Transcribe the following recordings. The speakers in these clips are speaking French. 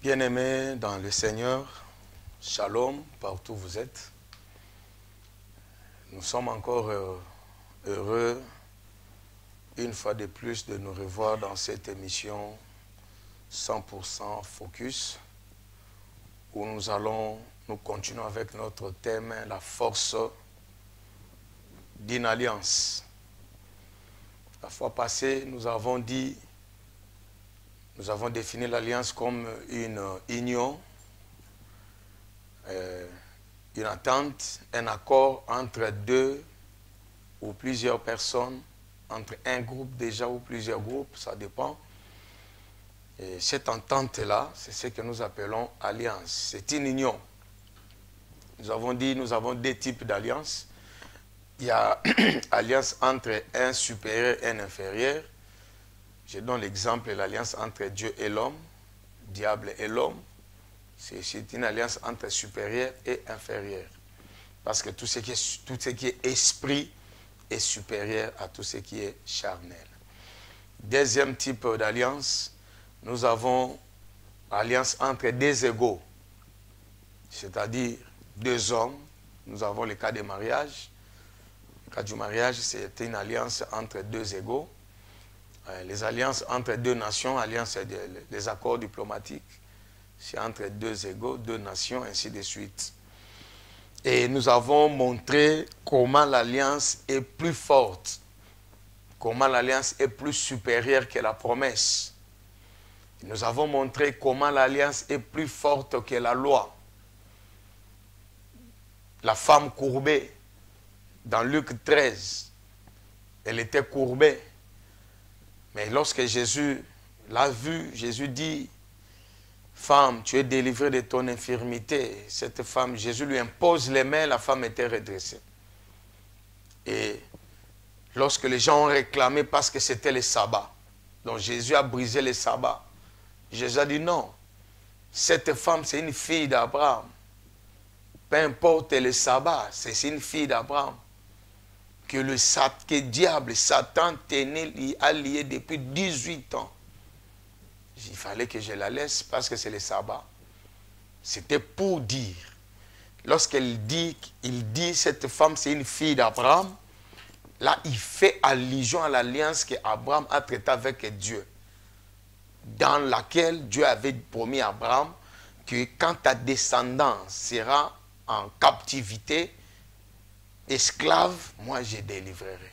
Bien-aimés dans le Seigneur, Shalom, partout où vous êtes. Nous sommes encore heureux, une fois de plus, de nous revoir dans cette émission 100% Focus, où nous continuons avec notre thème, la force d'une alliance. La fois passée, nous avons défini l'alliance comme une union, une entente, un accord entre deux ou plusieurs personnes, entre un groupe déjà ou plusieurs groupes, ça dépend. Et cette entente-là, c'est ce que nous appelons alliance. C'est une union. Nous avons dit, nous avons deux types d'alliances. Il y a alliance entre un supérieur et un inférieur. Je donne l'exemple de l'alliance entre Dieu et l'homme, diable et l'homme. C'est une alliance entre supérieur et inférieur. Parce que tout ce qui est esprit est supérieur à tout ce qui est charnel. Deuxième type d'alliance, nous avons alliance entre deux égaux. C'est-à-dire deux hommes. Nous avons le cas du mariage. Le cas du mariage, c'est une alliance entre deux égaux. Les alliances entre deux nations, les accords diplomatiques, c'est entre deux égaux, deux nations, ainsi de suite. Et nous avons montré comment l'alliance est plus forte, comment l'alliance est plus supérieure que la promesse. Nous avons montré comment l'alliance est plus forte que la loi. La femme courbée, dans Luc 13, elle était courbée. Mais lorsque Jésus l'a vue, Jésus dit, « Femme, tu es délivrée de ton infirmité. » Cette femme, Jésus lui impose les mains, la femme était redressée. Et lorsque les gens ont réclamé parce que c'était le sabbat, donc Jésus a brisé le sabbat, Jésus a dit non, cette femme c'est une fille d'Abraham. Peu importe le sabbat, c'est une fille d'Abraham. Que le diable, Satan, a lié depuis 18 ans. Il fallait que je la laisse parce que c'est le sabbat. C'était pour dire. Lorsqu'il dit cette femme c'est une fille d'Abraham, là il fait allusion à l'alliance qu'Abraham a traitée avec Dieu. Dans laquelle Dieu avait promis à Abraham que quand ta descendance sera en captivité, esclave, moi je délivrerai.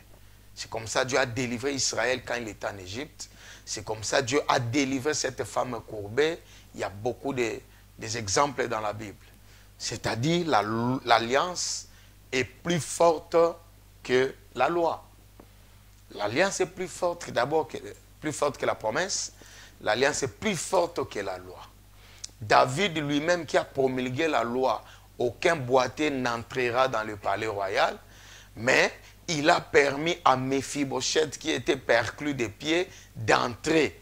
C'est comme ça Dieu a délivré Israël quand il était en Égypte. C'est comme ça Dieu a délivré cette femme courbée. Il y a beaucoup d'exemples dans la Bible. C'est-à-dire l'alliance est plus forte que la loi. L'alliance est plus forte d'abord plus forte que la promesse. L'alliance est plus forte que la loi. David lui-même qui a promulgué la loi, aucun boiteux n'entrera dans le palais royal, mais il a permis à Méphibosheth, qui était perclus des pieds, d'entrer,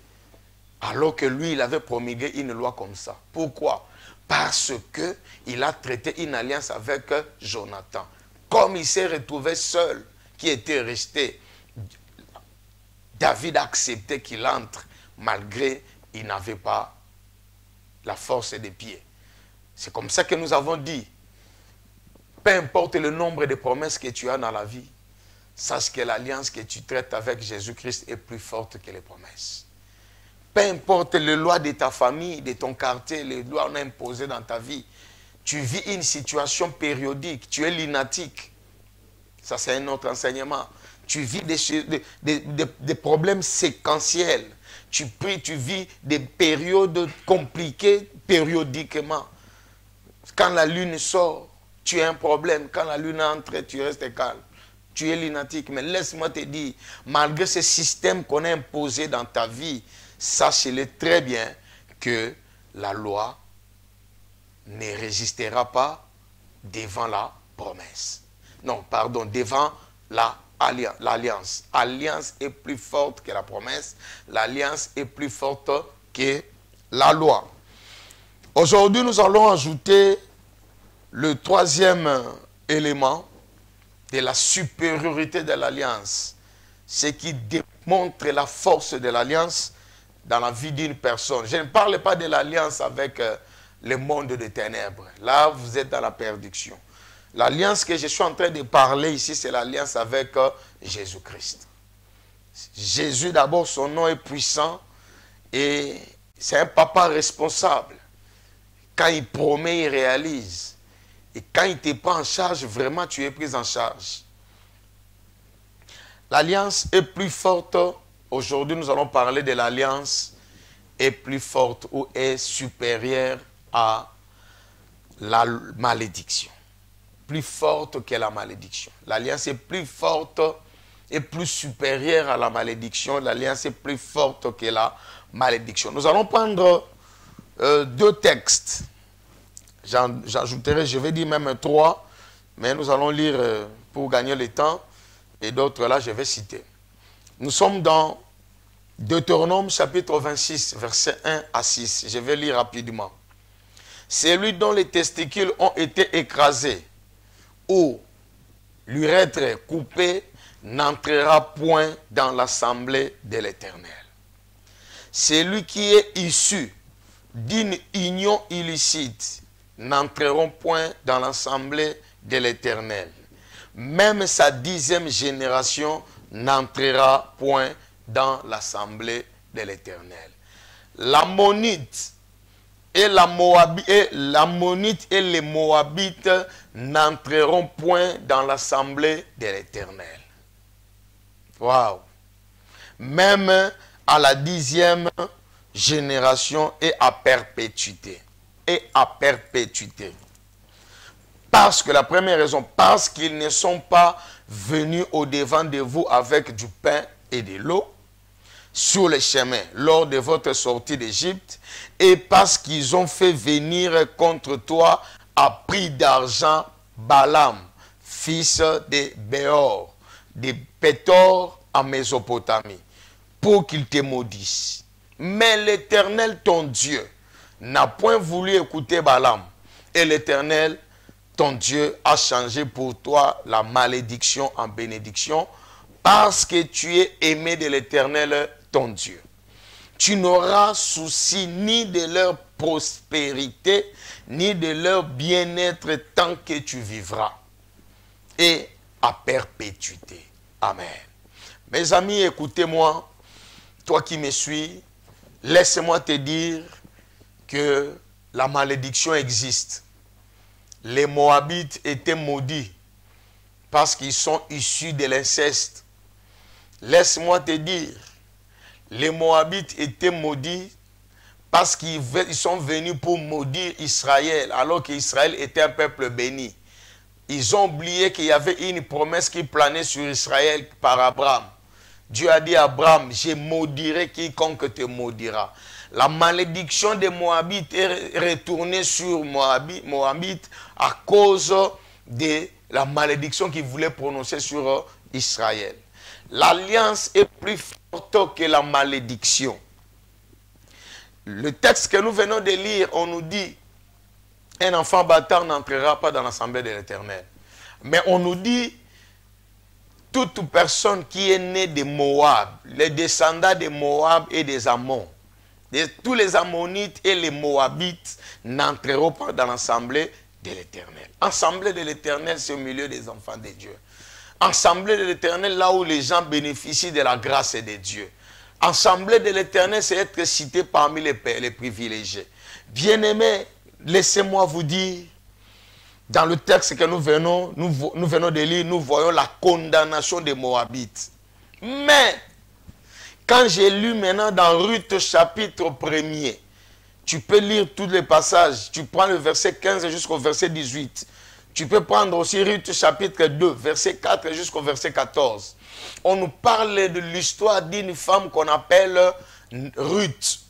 alors que lui, il avait promulgué une loi comme ça. Pourquoi? Parce qu'il a traité une alliance avec Jonathan. Comme il s'est retrouvé seul, qui était resté, David a accepté qu'il entre, malgré qu'il n'avait pas la force des pieds. C'est comme ça que nous avons dit, peu importe le nombre de promesses que tu as dans la vie, sache que l'alliance que tu traites avec Jésus-Christ est plus forte que les promesses. Peu importe les lois de ta famille, de ton quartier, les lois qu'on a imposées dans ta vie, tu vis une situation périodique, tu es lunatique. Ça, c'est un autre enseignement. Tu vis des problèmes séquentiels. Tu pries, tu vis des périodes compliquées périodiquement. Quand la lune sort, tu as un problème. Quand la lune entre, tu restes calme. Tu es lunatique. Mais laisse-moi te dire, malgré ce système qu'on a imposé dans ta vie, sache-le très bien que la loi ne résistera pas devant la promesse. Non, pardon, devant l'alliance. L'alliance est plus forte que la promesse. L'alliance est plus forte que la loi. Aujourd'hui, nous allons ajouter le troisième élément de la supériorité de l'alliance. Ce qui démontre la force de l'alliance, dans la vie d'une personne. Je ne parle pas de l'alliance avec le monde des ténèbres. Là, vous êtes dans la perdition. L'alliance que je suis en train de parler ici, c'est l'alliance avec Jésus-Christ. Jésus, d'abord, son nom est puissant et c'est un papa responsable. Quand il promet, il réalise. Et quand il te prend en charge, vraiment, tu es pris en charge. L'alliance est plus forte. Aujourd'hui, nous allons parler de l'alliance est plus forte ou est supérieure à la malédiction. Plus forte que la malédiction. L'alliance est plus forte et plus supérieure à la malédiction. L'alliance est plus forte que la malédiction. Nous allons prendre deux textes. J'ajouterai, je vais dire même 3, mais nous allons lire pour gagner le temps, et d'autres là, je vais citer. Nous sommes dans Deutéronome chapitre 26, versets 1 à 6. Je vais lire rapidement. Celui dont les testicules ont été écrasés ou l'urètre coupé n'entrera point dans l'assemblée de l'Éternel. Celui qui est issu d'une union illicite n'entreront point dans l'assemblée de l'Éternel. Même sa 10e génération n'entrera point dans l'assemblée de l'Éternel. L'Ammonite et les Moabites n'entreront point dans l'assemblée de l'Éternel. Waouh! Même à la 10e génération et à perpétuité. Et à perpétuité. Parce que la première raison, parce qu'ils ne sont pas venus au-devant de vous avec du pain et de l'eau sur le chemin lors de votre sortie d'Égypte, et parce qu'ils ont fait venir contre toi à prix d'argent Balaam, fils de Béor, de Pétor en Mésopotamie, pour qu'il te maudisse. Mais l'Éternel, ton Dieu, n'a point voulu écouter Balaam. Et l'Éternel, ton Dieu, a changé pour toi la malédiction en bénédiction, parce que tu es aimé de l'Éternel, ton Dieu. Tu n'auras souci ni de leur prospérité, ni de leur bien-être tant que tu vivras. Et à perpétuité. Amen. Mes amis, écoutez-moi, toi qui me suis, laisse-moi te dire que la malédiction existe. Les Moabites étaient maudits parce qu'ils sont issus de l'inceste. Laisse-moi te dire, les Moabites étaient maudits parce qu'ils sont venus pour maudire Israël, alors qu'Israël était un peuple béni. Ils ont oublié qu'il y avait une promesse qui planait sur Israël par Abraham. Dieu a dit à Abraham, je maudirai quiconque te maudira. La malédiction des Moabites est retournée sur Moabite à cause de la malédiction qu'ils voulaient prononcer sur Israël. L'alliance est plus forte que la malédiction. Le texte que nous venons de lire, on nous dit, un enfant bâtard n'entrera pas dans l'assemblée de l'Éternel. Mais on nous dit, toute personne qui est née de Moab, les descendants de Moab et des Ammons, tous les Ammonites et les Moabites n'entreront pas dans l'assemblée de l'Éternel. Assemblée de l'Éternel, c'est au milieu des enfants de Dieu. Assemblée de l'Éternel, là où les gens bénéficient de la grâce de Dieu. Assemblée de l'Éternel, c'est être cité parmi les privilégiés. Bien-aimés, laissez-moi vous dire, dans le texte que nous venons de lire, nous voyons la condamnation des Moabites. Mais, quand j'ai lu maintenant dans Ruth chapitre 1er, tu peux lire tous les passages, tu prends le verset 15 jusqu'au verset 18. Tu peux prendre aussi Ruth chapitre 2, verset 4 jusqu'au verset 14. On nous parle de l'histoire d'une femme qu'on appelle Ruth.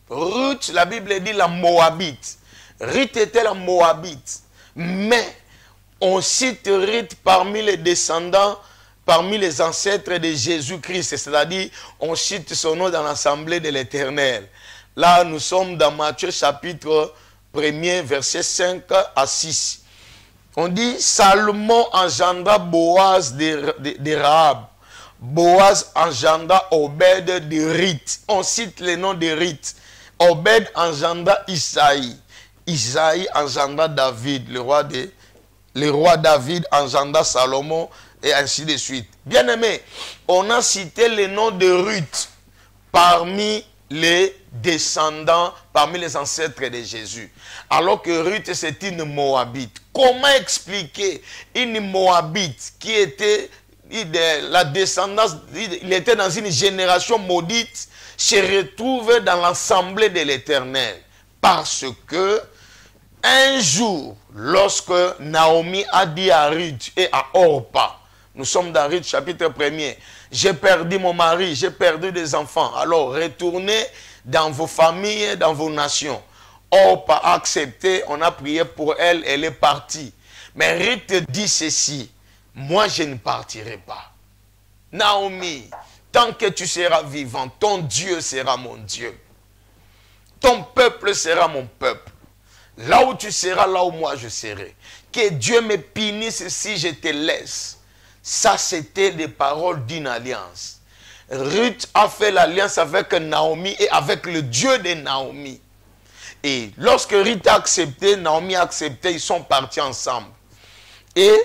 Ruth, la Bible dit la Moabite. Ruth était la Moabite. Mais on cite Ruth parmi les descendants, parmi les ancêtres de Jésus-Christ. C'est-à-dire, on cite son nom dans l'assemblée de l'Éternel. Là, nous sommes dans Matthieu chapitre 1er, verset 5 à 6. On dit, Salomon engendra Boaz de Rahab. Boaz engenda Obed de Ruth. On cite le nom de Ruth. Obed engenda Isaïe. Isaïe engenda David. Le roi David engenda Salomon et ainsi de suite. Bien aimé, on a cité le nom de Ruth parmi les descendants, parmi les ancêtres de Jésus. Alors que Ruth, c'est une Moabite. Comment expliquer une Moabite qui était de la descendance, il était dans une génération maudite, se retrouve dans l'assemblée de l'Éternel? Parce que un jour, lorsque Naomi a dit à Ruth et à Orpa, nous sommes dans Ruth chapitre 1er, j'ai perdu mon mari, j'ai perdu des enfants, alors retournez dans vos familles, dans vos nations. Orpa a accepté, on a prié pour elle, elle est partie. Mais Ruth dit ceci, moi je ne partirai pas. Naomi, tant que tu seras vivant, ton Dieu sera mon Dieu. Ton peuple sera mon peuple. Là où tu seras, là où moi je serai. Que Dieu me punisse si je te laisse. Ça, c'était des paroles d'une alliance. Ruth a fait l'alliance avec Naomi et avec le Dieu de Naomi. Et lorsque Ruth a accepté, Naomi a accepté, ils sont partis ensemble. Et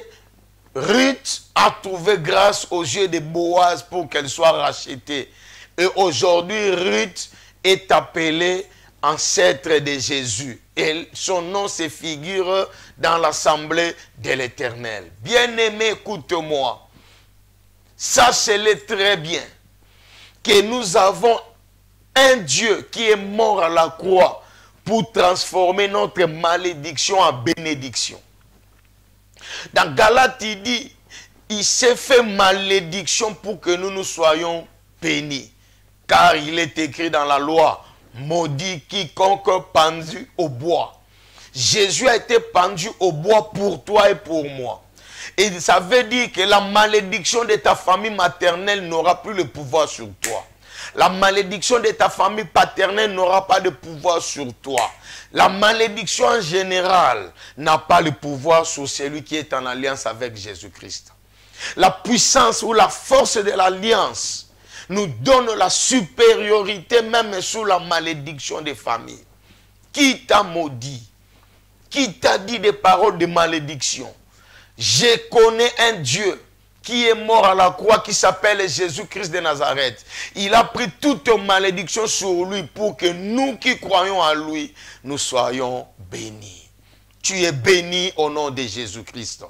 Ruth a trouvé grâce aux yeux de Boaz pour qu'elle soit rachetée. Et aujourd'hui, Ruth est appelée ancêtre de Jésus. Et son nom se figure dans l'assemblée de l'Éternel. Bien-aimé, écoute-moi. Sachez-le très bien que nous avons un Dieu qui est mort à la croix pour transformer notre malédiction en bénédiction. Dans Galates, il dit, il s'est fait malédiction pour que nous soyons bénis. Car il est écrit dans la loi, maudit quiconque pendu au bois. Jésus a été pendu au bois pour toi et pour moi. Et ça veut dire que la malédiction de ta famille maternelle n'aura plus le pouvoir sur toi. La malédiction de ta famille paternelle n'aura pas de pouvoir sur toi. La malédiction en général n'a pas le pouvoir sur celui qui est en alliance avec Jésus-Christ. La puissance ou la force de l'alliance nous donne la supériorité même sur la malédiction des familles. Qui t'a maudit? Qui t'a dit des paroles de malédiction? Je connais un Dieu qui est mort à la croix, qui s'appelle Jésus-Christ de Nazareth. Il a pris toute malédiction sur lui pour que nous qui croyons à lui, nous soyons bénis. Tu es béni au nom de Jésus-Christ.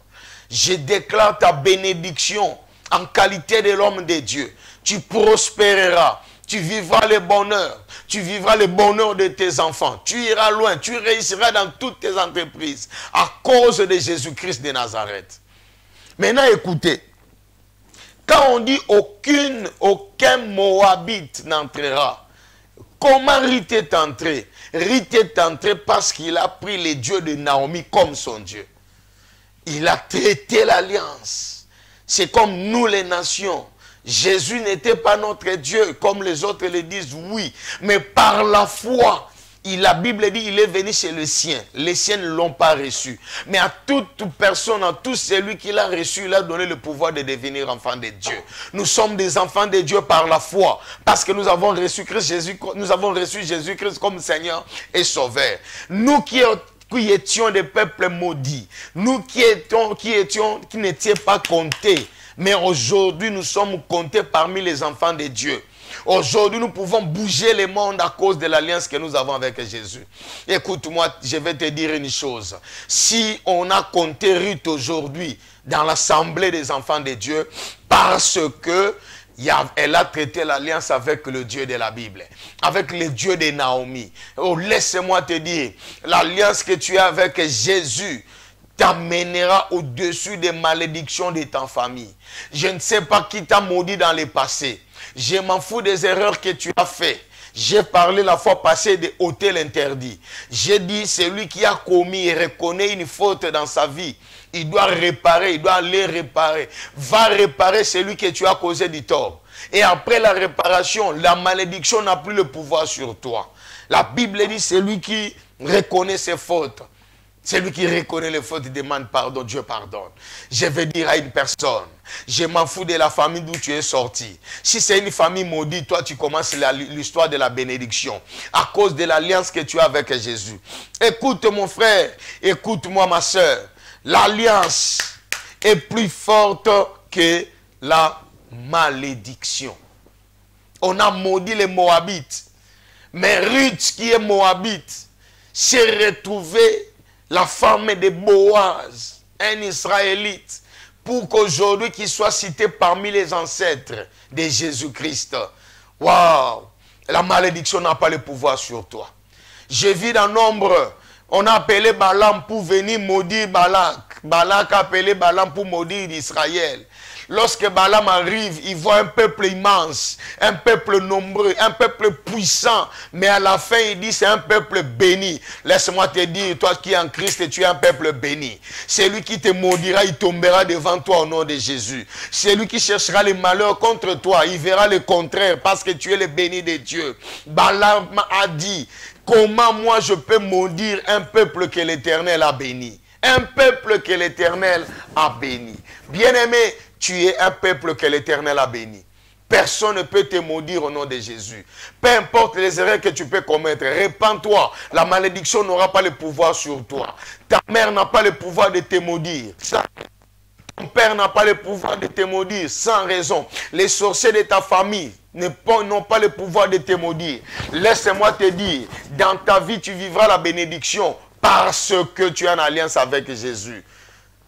Je déclare ta bénédiction en qualité de l'homme de Dieu. Tu prospéreras, tu vivras le bonheur. Tu vivras le bonheur de tes enfants. Tu iras loin, tu réussiras dans toutes tes entreprises à cause de Jésus-Christ de Nazareth. Maintenant, écoutez. Quand on dit aucun Moabite n'entrera, comment Ruth est entré? Ruth est entré parce qu'il a pris le Dieu de Naomi comme son Dieu. Il a traité l'alliance. C'est comme nous les nations. Jésus n'était pas notre Dieu, comme les autres le disent, oui. Mais par la foi, la Bible dit, il est venu chez les siens. Les siens ne l'ont pas reçu. Mais à toute personne, à tout celui qui l'a reçu, il a donné le pouvoir de devenir enfant de Dieu. Nous sommes des enfants de Dieu par la foi. Parce que nous avons reçu Jésus-Christ comme Seigneur et Sauveur. Nous qui étions des peuples maudits, nous qui n'étions pas comptés, mais aujourd'hui nous sommes comptés parmi les enfants de Dieu. Aujourd'hui, nous pouvons bouger le monde à cause de l'alliance que nous avons avec Jésus. Écoute-moi, je vais te dire une chose. Si on a compté Ruth aujourd'hui dans l'assemblée des enfants de Dieu, parce que elle a traité l'alliance avec le Dieu de la Bible, avec le Dieu de Naomi. Oh, laisse-moi te dire, l'alliance que tu as avec Jésus t'amènera au-dessus des malédictions de ta famille. Je ne sais pas qui t'a maudit dans le passé. Je m'en fous des erreurs que tu as faites. J'ai parlé la fois passée de ôter l'interdit. J'ai dit, celui qui a commis et reconnaît une faute dans sa vie, il doit réparer, il doit aller réparer. Va réparer celui que tu as causé du tort. Et après la réparation, la malédiction n'a plus le pouvoir sur toi. La Bible dit, celui qui reconnaît ses fautes, Celui qui reconnaît les fautes demande pardon, Dieu pardonne. Je vais dire à une personne, je m'en fous de la famille d'où tu es sorti. Si c'est une famille maudite, toi tu commences l'histoire de la bénédiction à cause de l'alliance que tu as avec Jésus. Écoute mon frère, écoute-moi ma soeur. L'alliance est plus forte que la malédiction. On a maudit les Moabites. Mais Ruth qui est Moabite s'est retrouvée la femme de Boaz, un Israélite, pour qu'aujourd'hui qu'il soit cité parmi les ancêtres de Jésus-Christ. Waouh! La malédiction n'a pas le pouvoir sur toi. Je vis dans nombre. On a appelé Balaam pour venir maudire Balak. Balak a appelé Balaam pour maudire Israël. Lorsque Balaam arrive, il voit un peuple immense, un peuple nombreux, un peuple puissant. Mais à la fin, il dit c'est un peuple béni. Laisse-moi te dire, toi qui es en Christ, tu es un peuple béni. Celui qui te maudira, il tombera devant toi au nom de Jésus. Celui qui cherchera le malheur contre toi, il verra le contraire parce que tu es le béni de Dieu. Balaam a dit, comment moi je peux maudire un peuple que l'Éternel a béni? Un peuple que l'Éternel a béni. Bien-aimé, tu es un peuple que l'Éternel a béni. Personne ne peut te maudire au nom de Jésus. Peu importe les erreurs que tu peux commettre, répands-toi. La malédiction n'aura pas le pouvoir sur toi. Ta mère n'a pas le pouvoir de te maudire. Ton père n'a pas le pouvoir de te maudire sans raison. Les sorciers de ta famille n'ont pas le pouvoir de te maudire. Laisse-moi te dire, dans ta vie, tu vivras la bénédiction parce que tu es en alliance avec Jésus.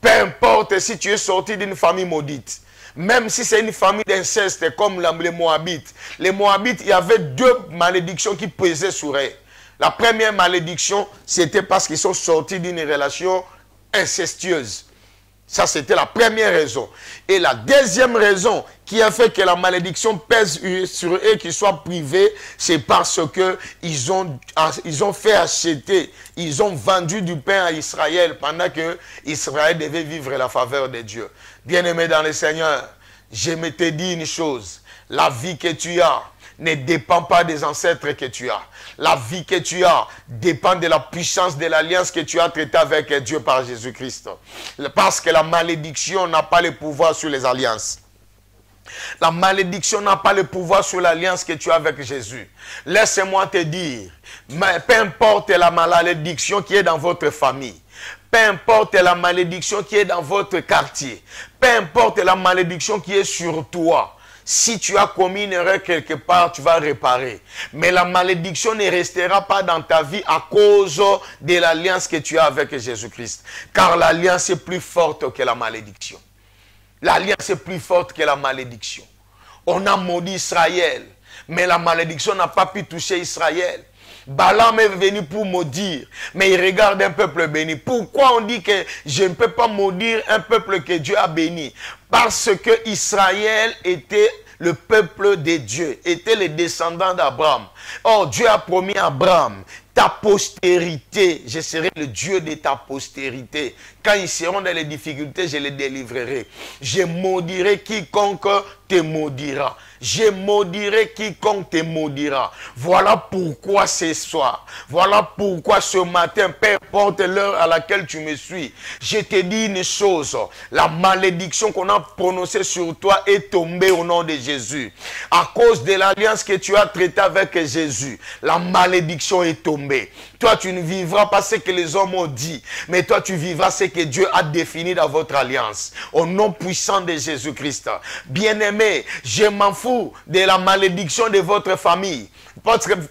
Peu importe si tu es sorti d'une famille maudite, même si c'est une famille d'inceste comme les Moabites. Les Moabites, il y avait deux malédictions qui pesaient sur eux. La première malédiction, c'était parce qu'ils sont sortis d'une relation incestueuse. Ça, c'était la première raison. Et la deuxième raison qui a fait que la malédiction pèse sur eux, qu'ils soient privés, c'est parce qu'ils ont fait acheter, ils ont vendu du pain à Israël pendant que Israël devait vivre la faveur de Dieu. Bien-aimé dans le Seigneur, je me te dis une chose, la vie que tu as ne dépend pas des ancêtres que tu as. La vie que tu as dépend de la puissance de l'alliance que tu as traitée avec Dieu par Jésus-Christ. Parce que la malédiction n'a pas le pouvoir sur les alliances. La malédiction n'a pas le pouvoir sur l'alliance que tu as avec Jésus. Laisse-moi te dire, peu importe la malédiction qui est dans votre famille, peu importe la malédiction qui est dans votre quartier, peu importe la malédiction qui est sur toi, si tu as commis une erreur quelque part, tu vas réparer. Mais la malédiction ne restera pas dans ta vie à cause de l'alliance que tu as avec Jésus-Christ. Car l'alliance est plus forte que la malédiction. L'alliance est plus forte que la malédiction. On a maudit Israël, mais la malédiction n'a pas pu toucher Israël. Balaam est venu pour maudire, mais il regarde un peuple béni. Pourquoi on dit que je ne peux pas maudire un peuple que Dieu a béni? Parce que Israël était le peuple de Dieu, était les descendants d'Abraham. Or, Dieu a promis à Abraham, ta postérité, je serai le Dieu de ta postérité. Quand ils seront dans les difficultés, je les délivrerai. Je maudirai quiconque te maudira. Je maudirai quiconque te maudira. Voilà pourquoi ce soir, voilà pourquoi ce matin, peu importe l'heure à laquelle tu me suis, je te dis une chose, la malédiction qu'on a prononcée sur toi est tombée au nom de Jésus. À cause de l'alliance que tu as traitée avec Jésus, la malédiction est tombée. Toi, tu ne vivras pas ce que les hommes ont dit, mais toi, tu vivras ce que Dieu a défini dans votre alliance. Au nom puissant de Jésus-Christ. Bien-aimé, je m'en fous de la malédiction de votre famille.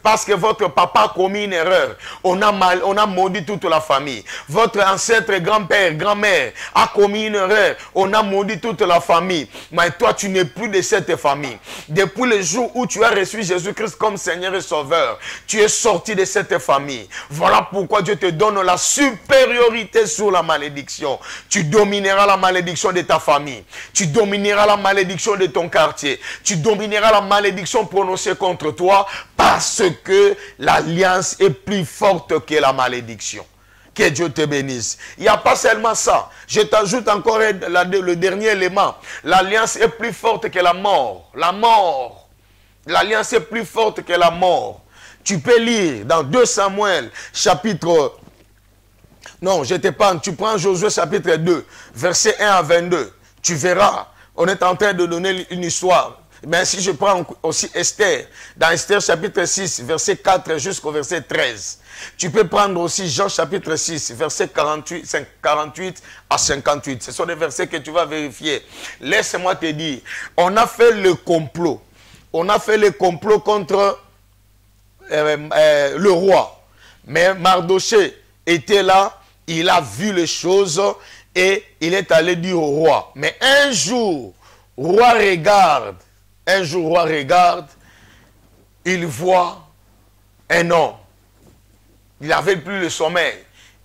Parce que votre papa a commis une erreur. On a maudit toute la famille. Votre ancêtre, grand-père, grand-mère a commis une erreur. On a maudit toute la famille. Mais toi, tu n'es plus de cette famille. Depuis le jour où tu as reçu Jésus-Christ comme Seigneur et Sauveur, tu es sorti de cette famille. Voilà pourquoi Dieu te donne la supériorité sur la malédiction. Tu domineras la malédiction de ta famille. Tu domineras la malédiction de ton quartier. Tu domineras la malédiction prononcée contre toi parce que l'alliance est plus forte que la malédiction. Que Dieu te bénisse. Il n'y a pas seulement ça. Je t'ajoute encore le dernier élément. L'alliance est plus forte que la mort. La mort. L'alliance est plus forte que la mort. Tu peux lire dans 2 Samuel, chapitre Non, je t'épargne. Tu prends Josué chapitre 2, verset 1 à 22. Tu verras, on est en train de donner une histoire. Mais si je prends aussi Esther, dans Esther chapitre 6, verset 4 jusqu'au verset 13. Tu peux prendre aussi Jean chapitre 6, verset 48 à 58. Ce sont des versets que tu vas vérifier. Laisse-moi te dire, on a fait le complot. On a fait le complot contre le roi. Mais Mardoché était là, il a vu les choses et il est allé dire au roi. Mais un jour, roi regarde. Un jour, roi regarde, il voit un homme. Il n'avait plus le sommeil.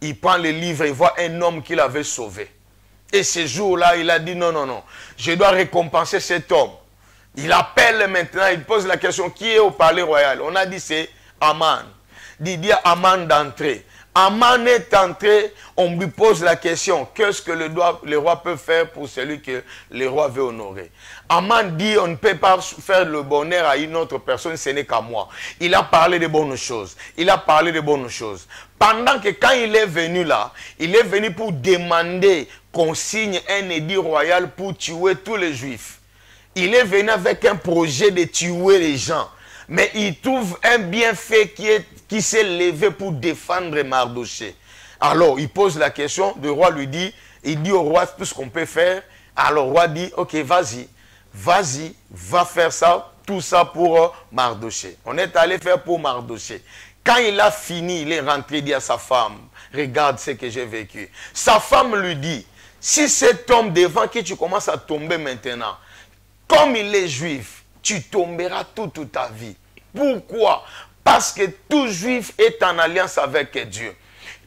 Il prend le livre et voit un homme qu'il avait sauvé. Et ce jour-là, il a dit non, non, non, je dois récompenser cet homme. Il appelle maintenant, il pose la question, qui est au palais royal? On a dit c'est Aman. Il dit à Aman d'entrer. Aman est entré, on lui pose la question, qu'est-ce que le roi peut faire pour celui que le roi veut honorer? Aman dit, on ne peut pas faire le bonheur à une autre personne, ce n'est qu'à moi. Il a parlé de bonnes choses. Il a parlé de bonnes choses. Pendant que quand il est venu là, il est venu pour demander qu'on signe un édit royal pour tuer tous les Juifs. Il est venu avec un projet de tuer les gens. Mais il trouve un bienfait qui s'est levé pour défendre Mardoché. Alors, il pose la question, le roi lui dit, il dit au roi tout ce qu'on peut faire. Alors, le roi dit, ok, vas-y, va faire ça, tout ça pour Mardoché. On est allé faire pour Mardoché. Quand il a fini, il est rentré, il dit à sa femme, regarde ce que j'ai vécu. Sa femme lui dit, si cet homme devant qui tu commences à tomber maintenant, comme il est juif, tu tomberas toute ta vie. Pourquoi? Parce que tout juif est en alliance avec Dieu.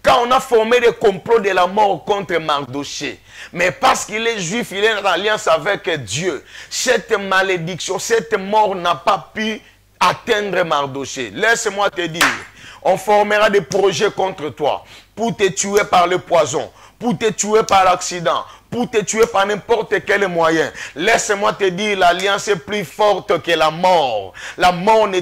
Quand on a formé des complots de la mort contre Mardoché, mais parce qu'il est juif, il est en alliance avec Dieu, cette malédiction, cette mort n'a pas pu atteindre Mardoché. Laisse-moi te dire, on formera des projets contre toi pour te tuer par le poison, pour te tuer par l'accident, pour te tuer par n'importe quel moyen. Laisse-moi te dire, l'alliance est plus forte que la mort. La mort ne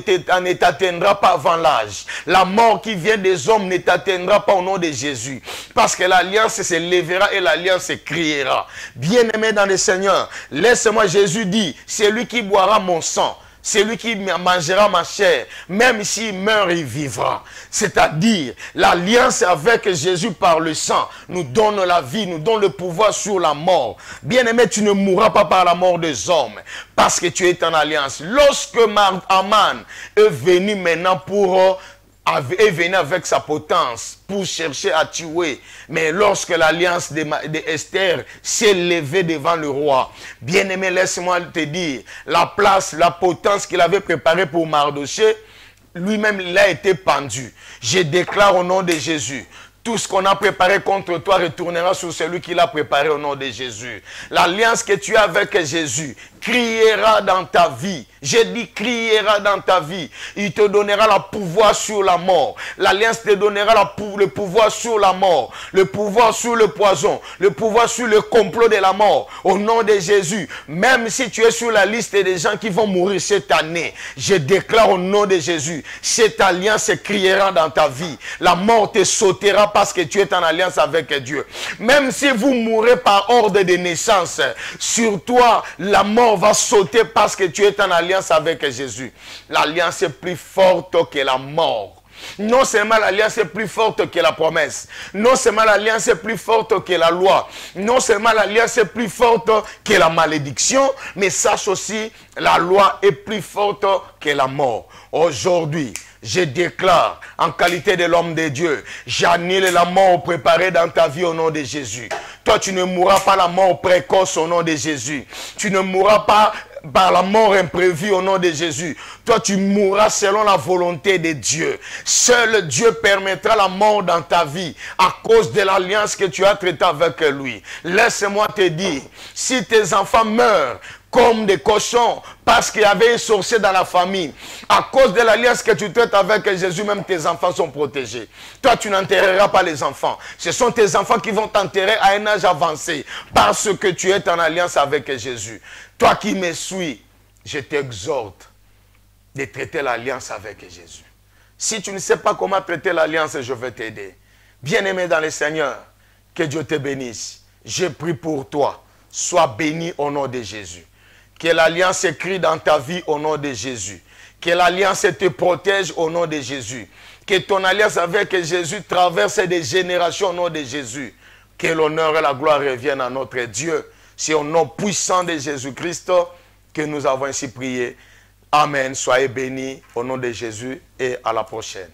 t'atteindra pas avant l'âge. La mort qui vient des hommes ne t'atteindra pas au nom de Jésus. Parce que l'alliance se lèvera et l'alliance criera. Bien-aimé dans le Seigneur, laisse-moi, Jésus dit, c'est lui qui boira mon sang. C'est lui qui mangera ma chair. Même s'il meurt, il vivra. C'est-à-dire, l'alliance avec Jésus par le sang nous donne la vie, nous donne le pouvoir sur la mort. Bien-aimé, tu ne mourras pas par la mort des hommes, parce que tu es en alliance. Lorsque Aman est venu maintenant est venu avec sa potence pour chercher à tuer. Mais lorsque l'alliance d'Esther s'est levée devant le roi, bien-aimé, laisse-moi te dire, la place, la potence qu'il avait préparée pour Mardoché, lui-même, il a été pendu. Je déclare au nom de Jésus, tout ce qu'on a préparé contre toi retournera sur celui qui l'a préparé au nom de Jésus. L'alliance que tu as avec Jésus criera dans ta vie. J'ai dit criera dans ta vie. Il te donnera le pouvoir sur la mort. L'alliance te donnera le pouvoir sur la mort. Le pouvoir sur le poison. Le pouvoir sur le complot de la mort. Au nom de Jésus. Même si tu es sur la liste des gens qui vont mourir cette année, je déclare au nom de Jésus, cette alliance criera dans ta vie. La mort te sautera parce que tu es en alliance avec Dieu. Même si vous mourrez par ordre de naissance, sur toi, la mort va sauter parce que tu es en alliance avec Jésus. L'alliance est plus forte que la mort. Non seulement l'alliance est plus forte que la promesse. Non seulement l'alliance est plus forte que la loi. Non seulement l'alliance est plus forte que la malédiction. Mais sache aussi, la loi est plus forte que la mort. Aujourd'hui, je déclare, en qualité de l'homme de Dieu, j'annule la mort préparée dans ta vie au nom de Jésus. Toi, tu ne mourras pas la mort précoce au nom de Jésus. Tu ne mourras pas par la mort imprévue au nom de Jésus. Toi, tu mourras selon la volonté de Dieu. Seul Dieu permettra la mort dans ta vie à cause de l'alliance que tu as traitée avec lui. Laisse-moi te dire, si tes enfants meurent comme des cochons, parce qu'il y avait un sorcier dans la famille, à cause de l'alliance que tu traites avec Jésus, même tes enfants sont protégés. Toi, tu n'enterreras pas les enfants. Ce sont tes enfants qui vont t'enterrer à un âge avancé, parce que tu es en alliance avec Jésus. Toi qui me suis, je t'exhorte de traiter l'alliance avec Jésus. Si tu ne sais pas comment traiter l'alliance, je vais t'aider. Bien-aimé dans le Seigneur, que Dieu te bénisse. Je prie pour toi. Sois béni au nom de Jésus. Que l'alliance écrite dans ta vie au nom de Jésus. Que l'alliance te protège au nom de Jésus. Que ton alliance avec Jésus traverse des générations au nom de Jésus. Que l'honneur et la gloire reviennent à notre Dieu. C'est au nom puissant de Jésus-Christ que nous avons ainsi prié. Amen. Soyez bénis au nom de Jésus et à la prochaine.